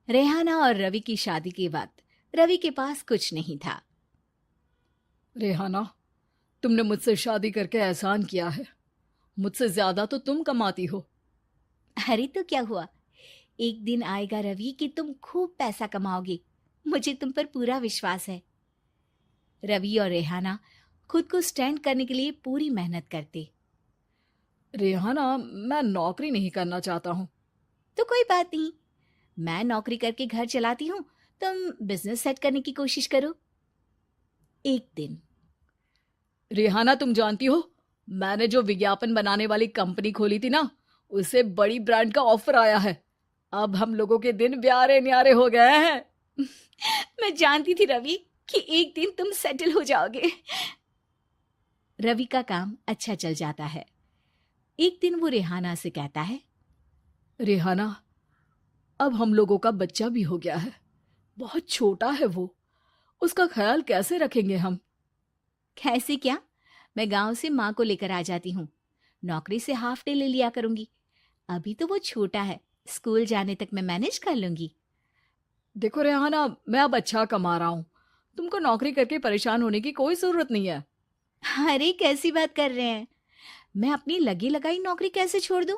रेहाना और रवि की शादी के वक्त रवि के पास कुछ नहीं था। रेहाना, तुमने मुझसे शादी करके एहसान किया है। मुझसे ज्यादा तो तुम कमाती हो। अरे तो क्या हुआ, एक दिन आएगा रवि कि तुम खूब पैसा कमाओगे। मुझे तुम पर पूरा विश्वास है। रवि और रेहाना खुद को स्टैंड करने के लिए पूरी मेहनत करते। रेहाना, मैं नौकरी नहीं करना चाहता हूँ। तो कोई बात नहीं, मैं नौकरी करके घर चलाती हूँ, तुम बिजनेस सेट करने की कोशिश करो। एक दिन रेहाना, तुम जानती हो, मैंने जो विज्ञापन बनाने वाली कंपनी खोली थी ना, उसे बड़ी ब्रांड का ऑफर आया है। अब हम लोगों के दिन ब्यारे न्यारे हो गए हैं। मैं जानती थी रवि कि एक दिन तुम सेटल हो जाओगे। रवि का काम अच्छा चल जाता है। एक दिन वो रेहाना से कहता है, रेहाना, अब हम लोगों का बच्चा भी हो गया है। बहुत छोटा है वो। उसका ख्याल कैसे रखेंगे हम? कैसे क्या, मैं गांव से माँ को लेकर आ जाती हूँ। नौकरी से हाफ डे ले लिया करूंगी। अभी तो वो छोटा है, स्कूल जाने तक मैं मैनेज कर लूंगी। देखो रेहाना, मैं अब अच्छा कमा रहा हूँ। तुमको नौकरी करके परेशान होने की कोई जरूरत नहीं है। अरे कैसी बात कर रहे हैं, मैं अपनी लगी लगाई नौकरी कैसे छोड़ दूं?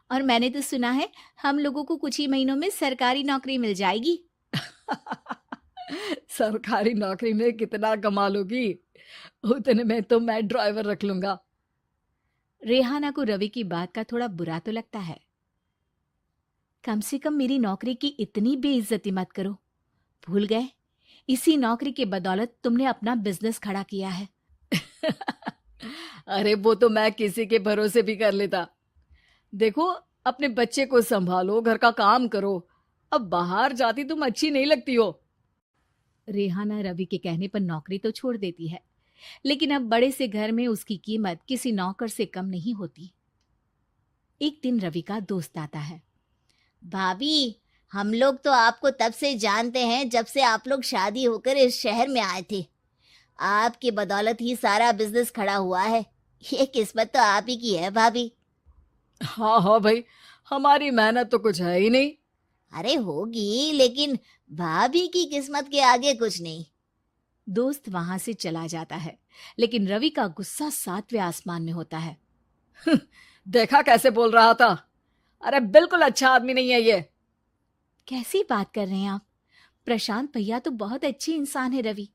और मैंने तो सुना है हम लोगों को कुछ ही महीनों में सरकारी नौकरी मिल जाएगी। सरकारी नौकरी में कितना कमा लोगी? उतने में तो मैं ड्राइवर रख लूंगा। रेहाना को रवि की बात का थोड़ा बुरा तो लगता है। कम से कम मेरी नौकरी की इतनी बेइज्जती मत करो। भूल गए, इसी नौकरी के बदौलत तुमने अपना बिजनेस खड़ा किया है। अरे वो तो मैं किसी के भरोसे भी कर लेता। देखो, अपने बच्चे को संभालो, घर का काम करो। अब बाहर जाती तुम अच्छी नहीं लगती हो। रेहाना रवि के कहने पर नौकरी तो छोड़ देती है, लेकिन अब बड़े से घर में उसकी कीमत किसी नौकर से कम नहीं होती। एक दिन रवि का दोस्त आता है। भाभी, हम लोग तो आपको तब से जानते हैं जब से आप लोग शादी होकर इस शहर में आए थे। आपकी बदौलत ही सारा बिजनेस खड़ा हुआ है। ये किस्मत तो आप ही की है भाभी। हाँ हाँ भाई, हमारी मेहनत तो कुछ है ही नहीं। अरे होगी, लेकिन भाभी की किस्मत के आगे कुछ नहीं। दोस्त वहां से चला जाता है, लेकिन रवि का गुस्सा सातवें आसमान में होता है। देखा कैसे बोल रहा था? अरे बिल्कुल अच्छा आदमी नहीं है ये। कैसी बात कर रहे हैं आप? प्रशांत भैया तो बहुत अच्छे इंसान है रवि।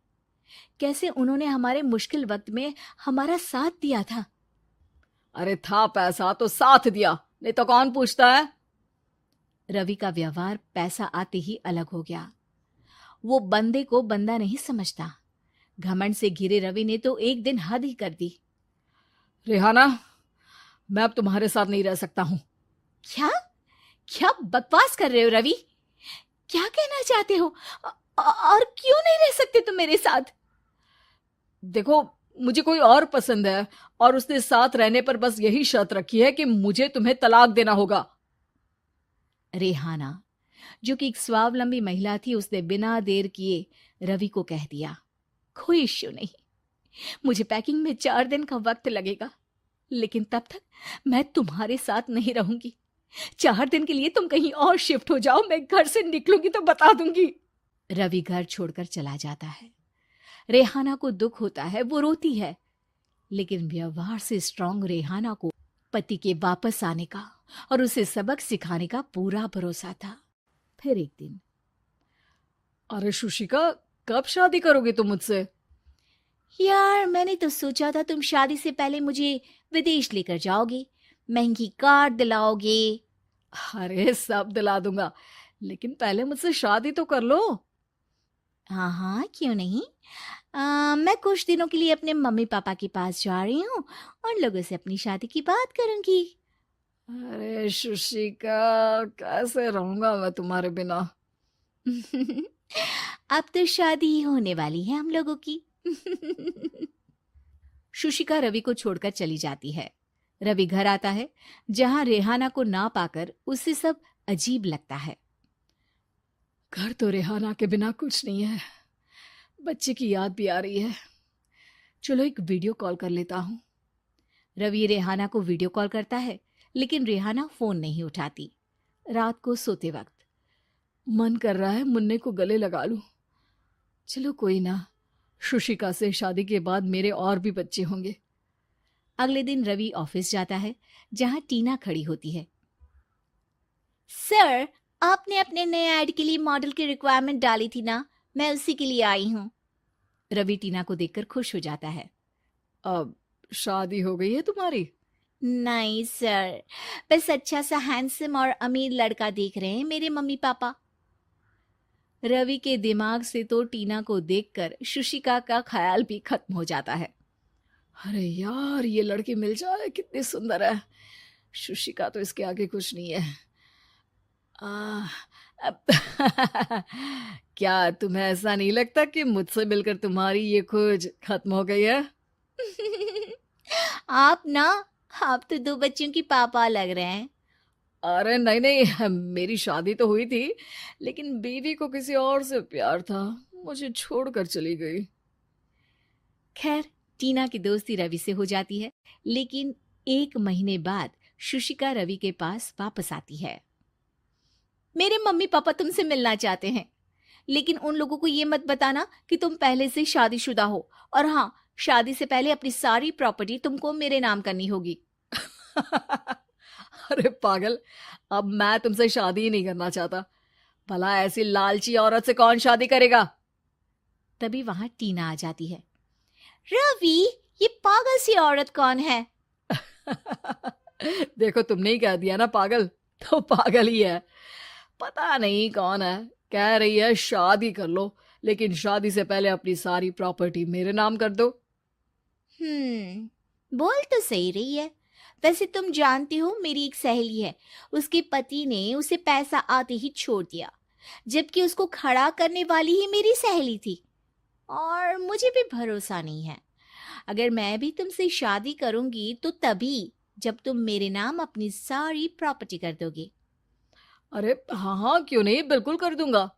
कैसे उन्होंने हमारे मुश्किल वक्त में हमारा साथ दिया था। अरे था पैसा तो साथ दिया, नहीं तो कौन पूछता है? रवि का व्यवहार पैसा आते ही अलग हो गया। वो बंदे को बंदा नहीं समझता। घमंड से घिरे रवि ने तो एक दिन हद ही कर दी। रेहाना, मैं अब तुम्हारे साथ नहीं रह सकता हूँ। क्या क्या बकवास कर रहे हो रवि? क्या कहना चाहते हो? और क्यों नहीं रह सकते तुम मेरे साथ? देखो, मुझे कोई और पसंद है, और उसने साथ रहने पर बस यही शर्त रखी है कि मुझे तुम्हें तलाक देना होगा। रेहाना, जो कि एक स्वावलंबी महिला थी, उसने बिना देर किए रवि को कह दिया, कोई इश्यू नहीं, मुझे पैकिंग में 4 दिन का वक्त लगेगा, लेकिन तब तक मैं तुम्हारे साथ नहीं रहूंगी। 4 दिन के लिए तुम कहीं और शिफ्ट हो जाओ, मैं घर से निकलूंगी तो बता दूंगी। रवि घर छोड़कर चला जाता है। रेहाना को दुख होता है, वो रोती है, लेकिन व्यवहार से स्ट्रांग रेहाना को पति के वापस आने का और उसे सबक सिखाने का पूरा भरोसा था। फिर एक दिन, अरे शुशिका, कब शादी करोगे तुम मुझसे? यार मैंने तो सोचा था तुम शादी से पहले मुझे विदेश लेकर जाओगे, महंगी कार दिलाओगे। अरे सब दिला दूंगा, लेकिन पहले मुझसे शादी तो कर लो। हाँ हाँ, क्यों नहीं। मैं कुछ दिनों के लिए अपने मम्मी पापा के पास जा रही हूँ और लोगों से अपनी शादी की बात करूंगी। अरे शुशिका, कैसे रहूंगा मैं तुम्हारे बिना? अब तो शादी ही होने वाली है हम लोगों की। शुशिका रवि को छोड़कर चली जाती है। रवि घर आता है, जहां रेहाना को ना पाकर उसे सब अजीब लगता है। घर तो रेहाना के बिना कुछ नहीं है। बच्चे की याद भी आ रही है। चलो एक वीडियो कॉल कर लेता हूँ। रवि रेहाना को वीडियो कॉल करता है, लेकिन रेहाना फोन नहीं उठाती। रात को सोते वक्त मन कर रहा है मुन्ने को गले लगा लूं। चलो कोई ना, शुशिका से शादी के बाद मेरे और भी बच्चे होंगे। अगले दिन रवि ऑफिस जाता है, जहां टीना खड़ी होती है। सर, आपने अपने नए ऐड के लिए मॉडल की रिक्वायरमेंट डाली थी ना, मैं उसी के लिए आई हूँ। रवि टीना को देखकर खुश हो जाता है। अब शादी हो गई है तुम्हारी? नहीं सर, बस अच्छा सा हैंडसम और अमीर लड़का देख रहे हैं मेरे मम्मी पापा। रवि के दिमाग से तो टीना को देखकर शुशिका का ख्याल भी खत्म हो जाता है। अरे यार, ये लड़की मिल जाए कितनी सुंदर है। शुशिका तो इसके आगे कुछ नहीं है। आ, अब क्या तुम्हें ऐसा नहीं लगता कि मुझसे मिलकर तुम्हारी ये खोज खत्म हो गई है? आप तो 2 बच्चों की पापा लग रहे हैं। अरे नहीं नहीं, मेरी शादी तो हुई थी, लेकिन बीवी को किसी और से प्यार था, मुझे छोड़कर चली गई। खैर, टीना की दोस्ती रवि से हो जाती है, लेकिन 1 महीने बाद शुशिका रवि के पास वापस आती है। मेरे मम्मी पापा तुमसे मिलना चाहते हैं, लेकिन उन लोगों को ये मत बताना कि तुम पहले से शादीशुदा हो, और हाँ, शादी से पहले अपनी सारी प्रॉपर्टी तुमको मेरे नाम करनी होगी। अरे पागल, अब मैं तुमसे शादी ही नहीं करना चाहता। भला ऐसी लालची औरत से कौन शादी करेगा? तभी वहां टीना आ जाती है। रवि, ये पागल सी औरत कौन है? देखो, तुमने ही कह दिया ना पागल, तो पागल ही है। पता नहीं कौन है, कह रही है शादी कर लो, लेकिन शादी से पहले अपनी सारी प्रॉपर्टी मेरे नाम कर दो। बोल तो सही रही है। वैसे तुम जानती हो, मेरी एक सहेली है, उसके पति ने उसे पैसा आते ही छोड़ दिया, जबकि उसको खड़ा करने वाली ही मेरी सहेली थी। और मुझे भी भरोसा नहीं है। अगर मैं भी तुमसे शादी करूंगी तो तभी जब तुम मेरे नाम अपनी सारी प्रॉपर्टी कर दोगे। अरे हाँ हाँ, क्यों नहीं, बिल्कुल कर दूंगा।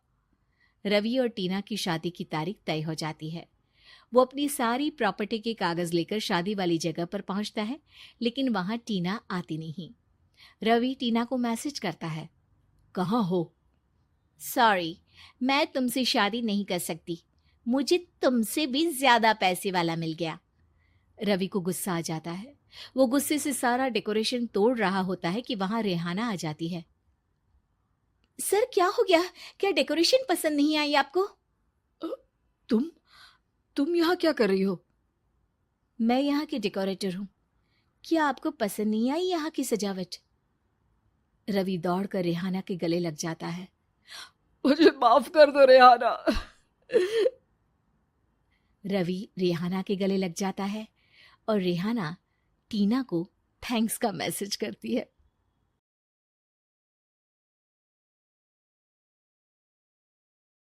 रवि और टीना की शादी की तारीख तय हो जाती है। वो अपनी सारी प्रॉपर्टी के कागज लेकर शादी वाली जगह पर पहुंचता है, लेकिन वहां टीना आती नहीं। रवि टीना को मैसेज करता है। कहाँ हो? सॉरी, मैं तुमसे शादी नहीं कर सकती, मुझे तुमसे भी ज्यादा पैसे वाला मिल गया। रवि को गुस्सा आ जाता है। वो गुस्से से सारा डेकोरेशन तोड़ रहा होता है कि वहां रेहाना आ जाती है। सर, क्या हो गया? क्या डेकोरेशन पसंद नहीं आई आपको? अ, तुम यहाँ क्या कर रही हो? मैं यहाँ की डेकोरेटर हूँ। क्या आपको पसंद नहीं आई यहाँ की सजावट? रवि दौड़कर रेहाना के गले लग जाता है। मुझे माफ कर दो रेहाना। रवि रेहाना के गले लग जाता है और रेहाना टीना को थैंक्स का मैसेज करती है।